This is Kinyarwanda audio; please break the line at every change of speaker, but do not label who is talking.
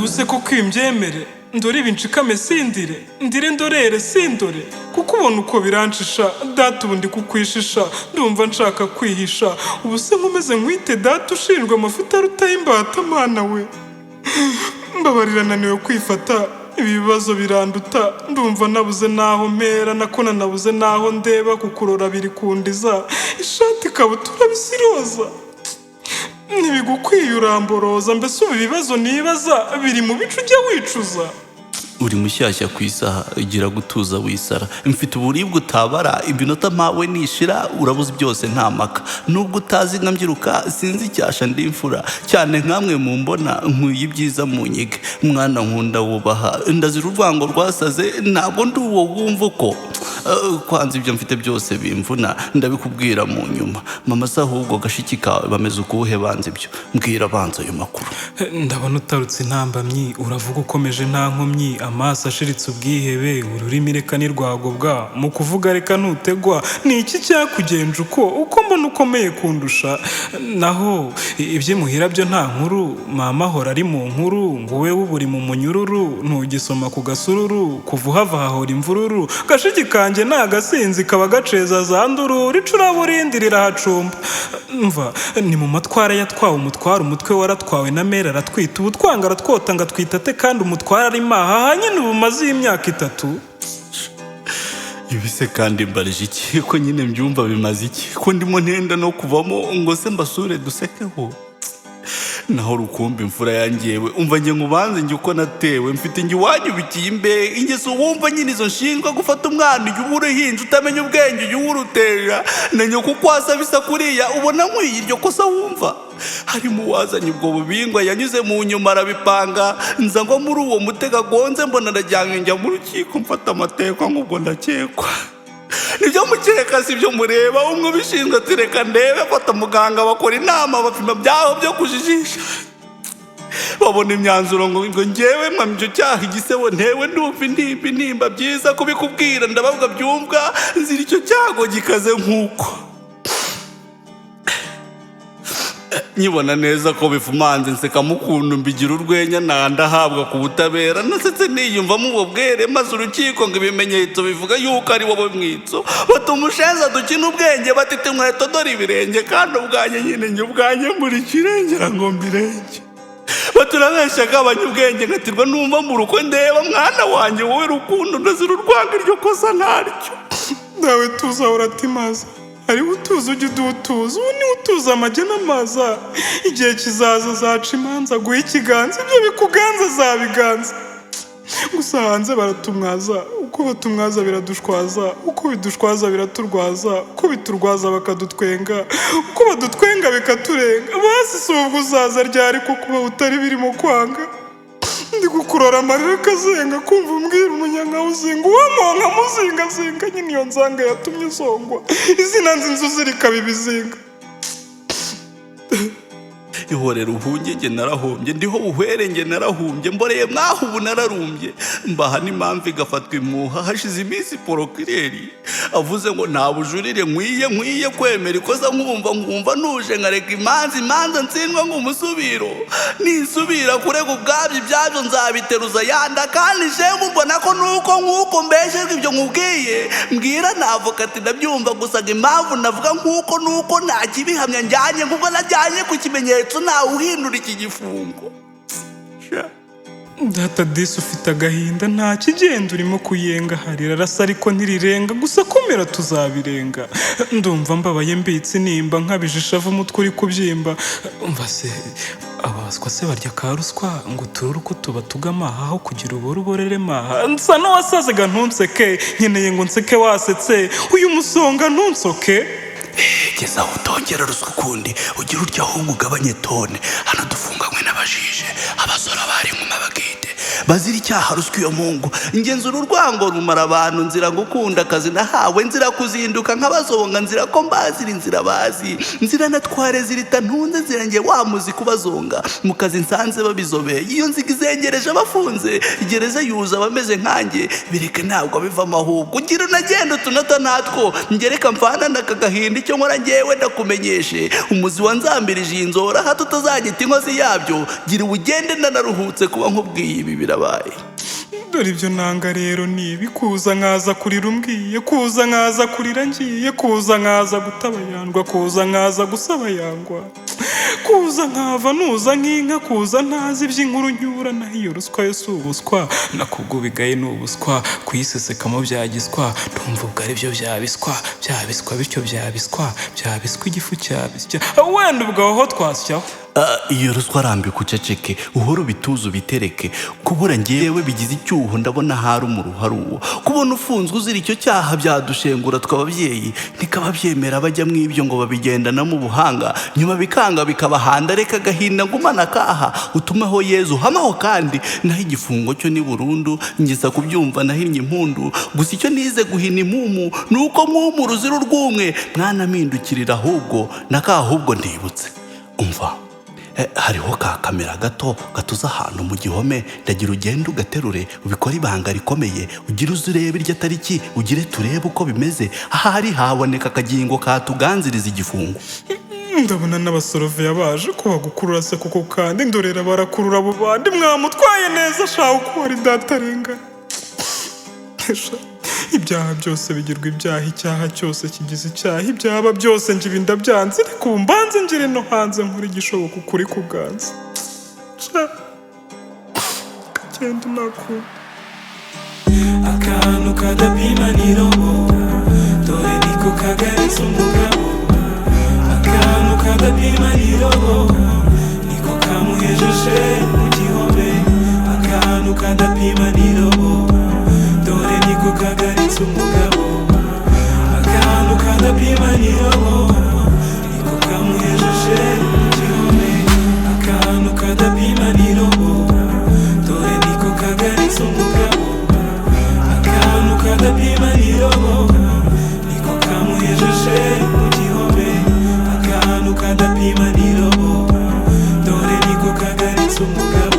ubuse ko kwimbyemere ndore ibinshikame sindire ndire ndorere sindore kuko ubona uko birancisha data ubundi kukwishisha ndumva nshaka kwihisha ubuse nkomeze nkwite data ushinjwe amafuta arutaye imbata mana we mbabarira naniwe kwifata ibibazo biranduta ndumva nabuze naho mpera nakona nabuze naho ndeba kukurora biri kundiza ishati kabutura bisiroza ntibigukwiye uramboroza mbese ubu ibibazo nibaza biri mu bicu ujya wicuza
uri mushyashya ku isaha ugira gutuza wisara mfite uburibwe utabara ibinota mpawe nishira urabuze byose nta maka nubwo utazi nkambyiruka sinzi icyasha ndimfura cyane nkamwe mu mbona nkwiye ibyiza mu nyige mwana nkunda wubaha ndazira urwango rwasaze ntabwo ndi uwo wumva uko kwanza ibyo mfite byose bimvuna ndabikubwira mu nyuma mama se ahubwo gashiki kawe bameze ukuhe banze ibyo mbwira banze ayo makuru
ndabona utarutse intambamyi uravuga ukomeje nta nkomyi amaso ashiritse ubwihebe ururimi reka nirwagobwa mu kuvuga reka ntutegwa ni iki cyakugenje uko mbona ukomeye kundusha naho iby'imuhira byo nta nkuru mama ahora ari mu nkuru ngo wewe uburi mu munyururu ntugisoma ku gasururu kuva uhava hahora imvururu gashiki kanjye ni agasinzi kaba gaceza za nduru ricuraburindi rirahacumba mva ni mu matwara yatwawe umutwara umutwe waratwawe na mera aratwita ubutwanga aratwota ngo atwitate kandi umutwara ari maha nyine ubu maze imyaka 3
ibise kandi mbarije iki ko nyine mbyumva bimaze iki ko ndimo ntenda no kuvamo ngo se mbasure dusekeho naho rukumbi imfura yangewe umva nge ngubanze nge uko natewe mfite nge wanyubikiye imbe ingeso wumva nyine izo nshinzwe gufata umwana uyu uruhinja utamenya ubwenge uyu urutera nanyo kukwasa bisa kuriya ubona nkwiye iryo kosa wumva harimo wazanye ubwo bubingwa yanyuze mu nyuma arabipanga nza ngo muri uwo mutega gonze mbona ndajyanye njya mu rukiko mfata amateka nk'ubwo ndakekwa nibyo mukeka si byo mureba umwe bishinzwe ati reka ndebe fata muganga bakora inama bapima byaho byo kujijisha babona imyanzuro ngo ngewe mwamye icyo cyaha igisebo ntewe ndumva intimba byiza kubikubwira ndabavuga byumva nzira icyo cyago gikaze nk'uko nyibona neza ko bifumanze nseka mukundu mbigira urwenya ndahabwa ku butabera nasetse niyumvamo ubwo bwere maze urukiko ngo ibimenyetso bivuga yuko ari wowe mwitso batuma ushenza dukina ubwenge batita inkweto dore ibirenge kandi ubwanjye nyine njye ubwanjye muri kirengera ngo mbirenge baturabeshya gabanya ubwenge ngatirwa numva mu ruko ndeba mwana wanjye wowe rukundo ndazira urwanga iryo kosa ntaryo
nawe tuza uratimaza ari utuza ujye utuza ubu ni utuza amajye n'amaza igihe kizaza zaca imanza guha ikiganza ibyo bikuganza zabiganza gusa hanze baratumwaza uko batumwaza biradushwaza uko bidushwaza biraturwaza uko biturwaza bakadutwenga uko badutwenga bikaturenga basi si ubwo uzaza ryari ko kuba utari birimo kwanga ndi gukurora amarira akazenga kumva umbwira umunyanka uzinga uwamonka muzingazinga nyine iyo nzanga yatumye uzongwa izina nzinzu zirikaba ibizinga
ihorera uhunge nge narahombye ndiho uhwere nge narahumbye mboreye mwaho ubu nararumbye mbaha n'impamvu igafatwa impuha hashize iminsi porokireri avuze ngo nta bujurire nkwiye kwemera ikosa nkumva nuje nkareka imanza ntsindwa nk'umusubiro nisubira kurega ubwabyo ibyabyo nzabiteruza yanda kandi shemu mbona ko nuko nk'uko mbeshejwe ibyo nkubwiye mbwira navoka ati ndabyumva gusa ngo impamvu navuga nk'uko nuko nta kibihamya njyanye nk'ubwo najyanye ku kimenyetso nawe uhindura iki gifungo
data disi ufite agahinda nta kigenda urimo kuyenga harira arasa ariko ntirirenga gusa komera tuzabirenga ndumva mbabaye mbitse nimba nkabijishavu umutwe uri kubyimba umva se abaswa se barya ka ruswa ngo turure uko tuba tugamaha aho kugira uborere maha nsa n'uwasazega ntunseke nkeneye ngo nseke wasetse uyu musonga ntunsoke
geza aho utongera ruswa ukundi ugira urya ahubwo ugabanye tone hano dufunganywe n'abajije abasora bari mu mabagide bazira icyaha ruswa iyo mungu ngenzura urwango rumara abantu nzira gukunda akazi nahawe nzira kuzinduka nk'abazonga nzira ko mbazira inzira bazi nzira natware zirita ntunze nzira nge wamuzi kubazonga mu kazi nsanze babizobeye iyo nziga izengereje abafunze gereza yuza abameze nkanjye bireke ntabwo bivamo ahubwo ugira unagenda utunota natwo ngereka mvana nakagahinda icyo nkora ngewe ndakumenyeshe umuzi wanzambirije iyi nzora hato utazanyita inkozi yabyo gira ugende ndanaruhutse kuba nkubwiye ibi birabaye
dore ibyo nanga rero nibi kuza nkaza kurira umbwiye kuza nkaza kurira ngiye kuza nkaza gutabayandwa kuza nkaza gusabayangwa kuza nkava nuza nk'inka kuza ntazi iby'inkuru nyura naho iyo ruswa yo si ubuswa nakugubigaye ni ubuswa kuyisesekamo byagiswa ntumva ubwo ari byo byabiswa bityo byabiswa igifu cyabisya wenda ubwo aho twasyaho
iyo ruswa arambika uceceke uhora ubituze ubitereke kubura ngewe bigize icyuho ndabona hari umuruhari uwo kubona ufunzwe uzira icyo cyaha byadushengura tw'ababyeyi ntikababyemera bajya mu ibyo ngo babigendanamo ubuhanga nyuma bikanga bikabahanda reka agahinda ngumana akaha utumeho Yezu hamaho kandi naho igifungo cyo ni burundu ngeza kubyumva nahinnye impundu gusa icyo nize guhina impumu nuko mwumu ruzira urw'umwe mwana mpindukirira ahubwo nakahubwo ndibutse umva hariho ka kamera gato gatuza ahantu mu gihome ndagira ugende ugaterure ubikora ibanga rikomeye ugira uzi urebe iryo tariki ugire turebe uko bimeze ahari haboneka akagingo katuganziriza igifungo
ndabona n'abasoroveya baje ko bagukurura se kuko kandi ndorera barakurura abo bandi mwamutwaye neza shaho uko wari datarengana ibyaha byose bigirwa ibyaha icyaha cyose kigize icyaha ibyaba byose ngibi ndabyanze ariko ubu mbanze ngire no hanze nkuri igishoboka ukuri kuganza kagenda nakunda akantu kadapima n'irobo dore niko kagaritse umugabo akantu kadapima n'irobo niko kamuhejeje mu gihome akantu kadapima n'irobo dore niko kagaritse umugabo akantu kadapima n'irobo niko kamuhejeje mu gihome akantu kadapima n'irobo dore niko kagaritse umugabo akantu kadapima n'irobo niko kamuhejeje mu gihome akantu kadapima n'irobo dore niko kagaritse umugabo